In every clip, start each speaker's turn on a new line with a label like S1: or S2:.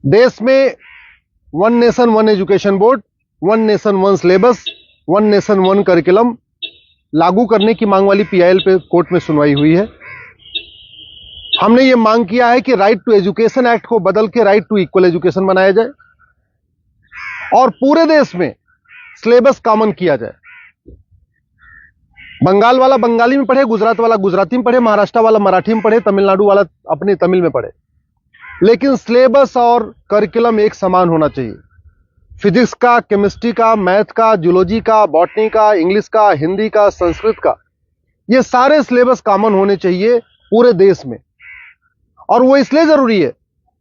S1: देश में one nation one education board, one nation one syllabus, one nation one curriculum लागू करने की मांग वाली पीआईएल पे कोर्ट में सुनवाई हुई है। हमने ये मांग किया है कि राइट टू एजुकेशन एक्ट को बदल के राइट टू इक्वल एजुकेशन बनाया जाए और पूरे देश में सिलेबस कॉमन किया जाए। बंगाल वाला बंगाली में पढ़े, गुजरात वाला गुजराती में पढ़े, महाराष्ट्र वाला मराठी में पढ़े, तमिलनाडु वाला अपनी तमिल में पढ़े, लेकिन सिलेबस और करिकुलम एक समान होना चाहिए। फिजिक्स का, केमिस्ट्री का, मैथ का, जूलॉजी का, बॉटनी का, इंग्लिश का, हिंदी का, संस्कृत का, ये सारे सिलेबस कॉमन होने चाहिए पूरे देश में। और वो इसलिए जरूरी है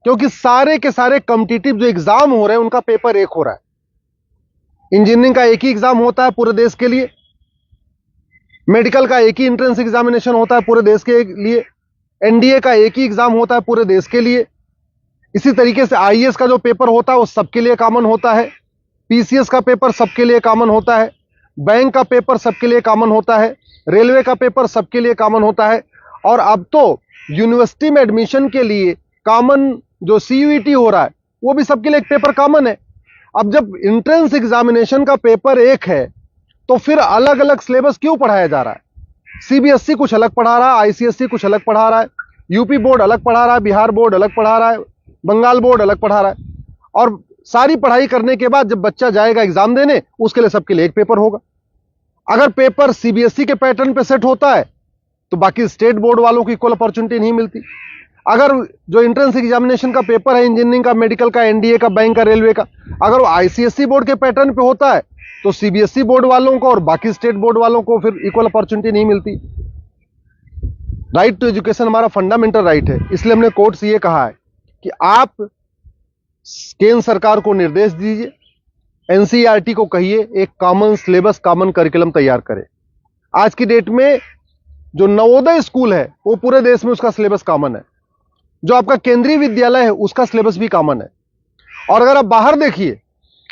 S1: क्योंकि सारे के सारे कॉम्पिटिटिव जो एग्जाम हो रहे हैं उनका पेपर एक हो रहा है। इंजीनियरिंग का एक ही एग्जाम होता है पूरे देश के लिए, मेडिकल का एक ही एंट्रेंस एग्जामिनेशन होता है पूरे देश के लिए, एनडीए का एक ही एग्जाम होता है पूरे देश के लिए। इसी तरीके से आईएएस का जो पेपर होता है वो सबके लिए कॉमन होता है, पीसीएस का पेपर सबके लिए कॉमन होता है, बैंक का पेपर सबके लिए कॉमन होता है, रेलवे का पेपर सबके लिए कॉमन होता है। और अब तो यूनिवर्सिटी में एडमिशन के लिए कॉमन जो सीयूईटी हो रहा है वो भी सबके लिए एक पेपर कॉमन है। अब जब एंट्रेंस एग्जामिनेशन का पेपर एक है तो फिर अलग अलग सिलेबस क्यों पढ़ाया जा रहा है? सीबीएसई कुछ अलग पढ़ा रहा है, आईसीएसई कुछ अलग पढ़ा रहा है, यूपी बोर्ड अलग पढ़ा रहा है, बिहार बोर्ड अलग पढ़ा रहा है, बंगाल बोर्ड अलग पढ़ा रहा है। और सारी पढ़ाई करने के बाद जब बच्चा जाएगा एग्जाम देने, उसके लिए सबके लिए एक पेपर होगा। अगर पेपर सीबीएसई के पैटर्न पे सेट होता है तो बाकी स्टेट बोर्ड वालों को इक्वल अपॉर्चुनिटी नहीं मिलती। अगर जो एंट्रेंस एग्जामिनेशन का पेपर है इंजीनियरिंग का, मेडिकल का, एनडीए का, बैंक का, रेलवे का, अगर वो आईसीएसई बोर्ड के पैटर्न पे होता है तो सीबीएसई बोर्ड वालों को और बाकी स्टेट बोर्ड वालों को फिर इक्वल अपॉर्चुनिटी नहीं मिलती। राइट टू एजुकेशन हमारा फंडामेंटल राइट है, इसलिए हमने कोर्ट से ये कहा है कि आप केंद्र सरकार को निर्देश दीजिए, एनसीईआरटी को कहिए एक कॉमन सिलेबस, कॉमन करिकुलम तैयार करे। आज की डेट में जो नवोदय स्कूल है वो पूरे देश में उसका सिलेबस कॉमन है, जो आपका केंद्रीय विद्यालय है उसका सिलेबस भी कॉमन है। और अगर आप बाहर देखिए,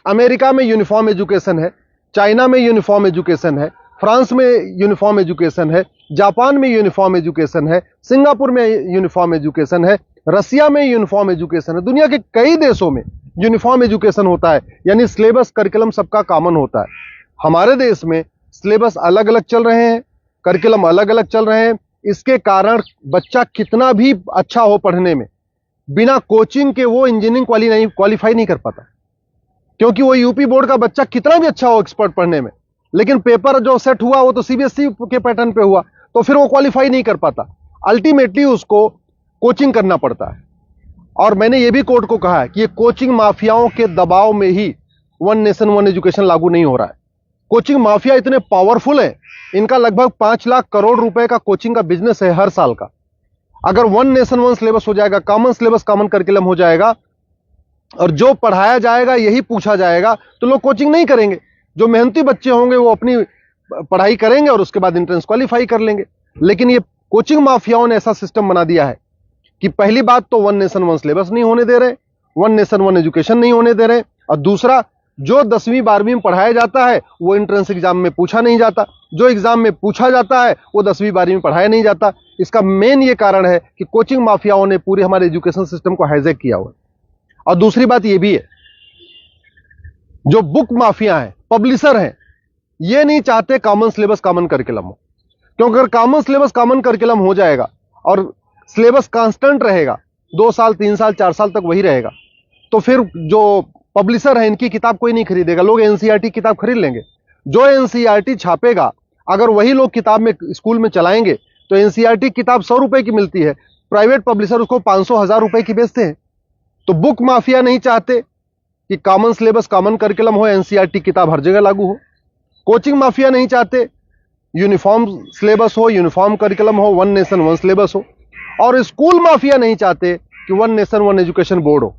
S1: अमेरिका में यूनिफॉर्म एजुकेशन है, चाइना में यूनिफॉर्म एजुकेशन है, फ्रांस में यूनिफॉर्म एजुकेशन है, जापान में यूनिफॉर्म एजुकेशन है, सिंगापुर में यूनिफॉर्म एजुकेशन है, रसिया में यूनिफॉर्म एजुकेशन है, दुनिया के कई देशों में यूनिफॉर्म एजुकेशन होता है, यानी सिलेबस करिकुलम सबका कॉमन होता है। हमारे देश में सिलेबस अलग अलग चल रहे हैं, करिकुलम अलग अलग चल रहे हैं। इसके कारण बच्चा कितना भी अच्छा हो पढ़ने में, बिना कोचिंग के वो इंजीनियरिंग क्वालिफाई नहीं कर पाता। क्योंकि वो यूपी बोर्ड का बच्चा कितना भी अच्छा हो एक्सपर्ट पढ़ने में, लेकिन पेपर जो सेट हुआ वो तो सीबीएसई के पैटर्न पे हुआ, तो फिर वो क्वालिफाई नहीं कर पाता। अल्टीमेटली उसको कोचिंग करना पड़ता है। और मैंने ये भी कोर्ट को कहा है कि ये कोचिंग माफियाओं के दबाव में ही वन नेशन वन एजुकेशन लागू नहीं हो रहा है। कोचिंग माफिया इतने पावरफुल है, इनका लगभग 5 लाख करोड़ रुपए का कोचिंग का बिजनेस है हर साल का। अगर वन नेशन वन सिलेबस हो जाएगा, कॉमन सिलेबस, कॉमन करिकुलम हो जाएगा और जो पढ़ाया जाएगा यही पूछा जाएगा, तो लोग कोचिंग नहीं करेंगे। जो मेहनती बच्चे होंगे वो अपनी पढ़ाई करेंगे और उसके बाद एंट्रेंस क्वालिफाई कर लेंगे। लेकिन ये कोचिंग माफियाओं ने ऐसा सिस्टम बना दिया है कि पहली बात तो वन नेशन वन सिलेबस नहीं होने दे रहे, वन नेशन वन एजुकेशन नहीं होने दे रहे, और दूसरा जो 10वीं 12वीं में पढ़ाया जाता है वो एंट्रेंस एग्जाम में पूछा नहीं जाता, जो एग्जाम में पूछा जाता है वो 10वीं 12वीं में पढ़ाया नहीं जाता। इसका मेन ये कारण है कि कोचिंग माफियाओं ने पूरे हमारे एजुकेशन सिस्टम को हाईजैक किया हुआ है। और दूसरी बात ये भी है, जो बुक माफिया हैं, पब्लिशर हैं, ये नहीं चाहते कॉमन सिलेबस कॉमन करिकुलम हो। क्योंकि अगर कॉमन सिलेबस कॉमन करिकुलम हो जाएगा और सिलेबस कांस्टेंट रहेगा, 2 साल 3 साल 4 साल तक वही रहेगा, तो फिर जो पब्लिशर है इनकी किताब कोई नहीं खरीदेगा, लोग एनसीईआरटी किताब खरीद लेंगे। जो एनसीईआरटी छापेगा अगर वही लोग किताब में स्कूल में चलाएंगे तो एनसीईआरटी किताब 100 रुपए की मिलती है, प्राइवेट पब्लिशर उसको 500-1000 रुपए की बेचते हैं। तो बुक माफिया नहीं चाहते कि कॉमन सिलेबस कॉमन करिकुलम हो, एनसीईआरटी किताब हर जगह लागू हो। कोचिंग माफिया नहीं चाहते यूनिफॉर्म सिलेबस हो, यूनिफॉर्म करिकुलम हो, वन नेशन वन सिलेबस हो। और स्कूल माफिया नहीं चाहते कि one nation one education board हो।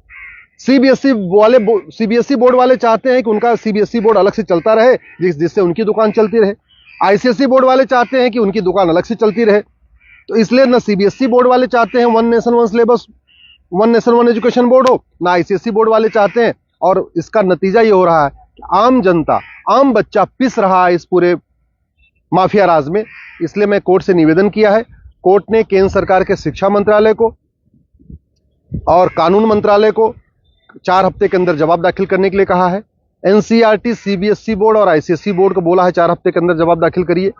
S1: सीबीएसई बोर्ड वाले चाहते हैं कि उनका सीबीएसई बोर्ड अलग से चलता रहे, जिससे उनकी दुकान चलती रहे। आईसीएसई बोर्ड वाले चाहते हैं कि उनकी दुकान अलग से चलती रहे। तो इसलिए ना सीबीएसई बोर्ड वाले चाहते हैं one nation one syllabus, one nation one education board हो, ना आईसीएसई बोर्ड वाले चाहते हैं। और इसका नतीजा ये हो रहा है कि आम जनता, आम बच्चा पिस रहा है इस पूरे माफिया राज में। इसलिए मैं कोर्ट से निवेदन किया है। कोर्ट ने केंद्र सरकार के शिक्षा मंत्रालय को और कानून मंत्रालय को 4 हफ्ते के अंदर जवाब दाखिल करने के लिए कहा है। एनसीईआरटी, सीबीएसई बोर्ड और आईसीएसई बोर्ड को बोला है 4 हफ्ते के अंदर जवाब दाखिल करिए।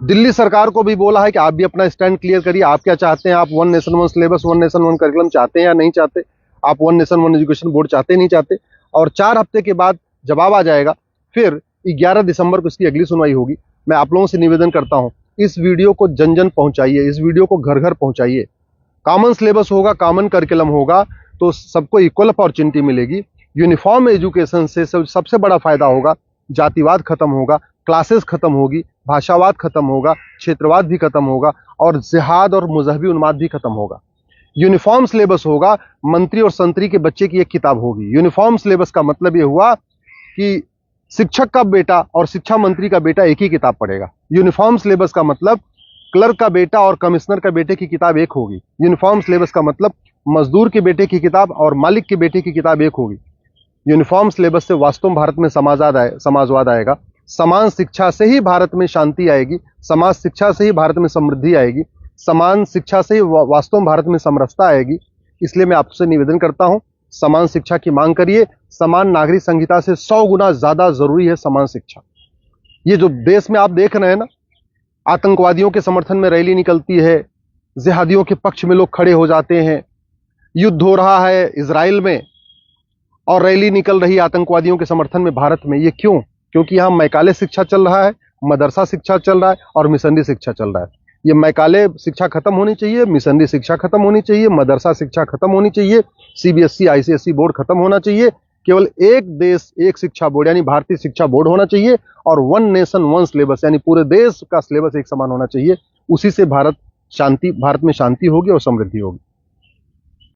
S1: दिल्ली सरकार को भी बोला है कि आप भी अपना स्टैंड क्लियर करिए, आप क्या चाहते हैं, आप one nation one syllabus, one nation one curriculum चाहते हैं या नहीं चाहते, आप one nation one education board चाहते नहीं चाहते। और 4 हफ्ते के बाद जवाब आ जाएगा, फिर 11 दिसंबर को इसकी अगली सुनवाई होगी। मैं आप लोगों से निवेदन करता हूं, इस वीडियो को जन जन पहुंचाइए, इस वीडियो को घर घर पहुंचाइए। कॉमन सिलेबस होगा, कॉमन करिकुलम होगा तो सबको इक्वल अपॉर्चुनिटी मिलेगी। यूनिफॉर्म एजुकेशन से सबसे बड़ा फायदा होगा, जातिवाद खत्म होगा, क्लासेस खत्म होगी, भाषावाद खत्म होगा, क्षेत्रवाद भी खत्म होगा और जिहाद और मजहबी उन्माद भी खत्म होगा। यूनिफॉर्म सिलेबस होगा, मंत्री और संतरी के बच्चे की एक किताब होगी। यूनिफॉर्म सिलेबस का मतलब यह हुआ कि शिक्षक का बेटा और शिक्षा मंत्री का बेटा एक ही किताब पढ़ेगा। यूनिफॉर्म सिलेबस का मतलब क्लर्क का बेटा और कमिश्नर का बेटे की किताब एक होगी। यूनिफॉर्म सिलेबस का मतलब मजदूर के बेटे की किताब और मालिक के बेटे की किताब एक होगी। यूनिफॉर्म सिलेबस से वास्तव में भारत में समाजवाद आएगा। समान शिक्षा से ही भारत में शांति आएगी, समाज शिक्षा से ही भारत में समृद्धि आएगी, समान शिक्षा से ही वास्तव में भारत में समरसता आएगी। इसलिए मैं आपसे निवेदन करता हूं, समान शिक्षा की मांग करिए। समान नागरिक संहिता से 100 गुना ज्यादा जरूरी है समान शिक्षा। ये जो देश में आप देख रहे हैं ना, आतंकवादियों के समर्थन में रैली निकलती है, जिहादियों के पक्ष में लोग खड़े हो जाते हैं, युद्ध हो रहा है इजराइल में और रैली निकल रही है आतंकवादियों के समर्थन में भारत में। ये क्यों? क्योंकि यहाँ मैकाले शिक्षा चल रहा है, मदरसा शिक्षा चल रहा है और मिशनरी शिक्षा चल रहा है। ये मैकाले शिक्षा खत्म होनी चाहिए, मिशनरी शिक्षा खत्म होनी चाहिए, मदरसा शिक्षा खत्म होनी चाहिए, सीबीएसई आईसीएसई बोर्ड खत्म होना चाहिए। केवल एक देश एक शिक्षा बोर्ड यानी भारतीय शिक्षा बोर्ड होना चाहिए और वन नेशन वन सिलेबस यानी पूरे देश का सिलेबस एक समान होना चाहिए। उसी से भारत में शांति होगी और समृद्धि होगी।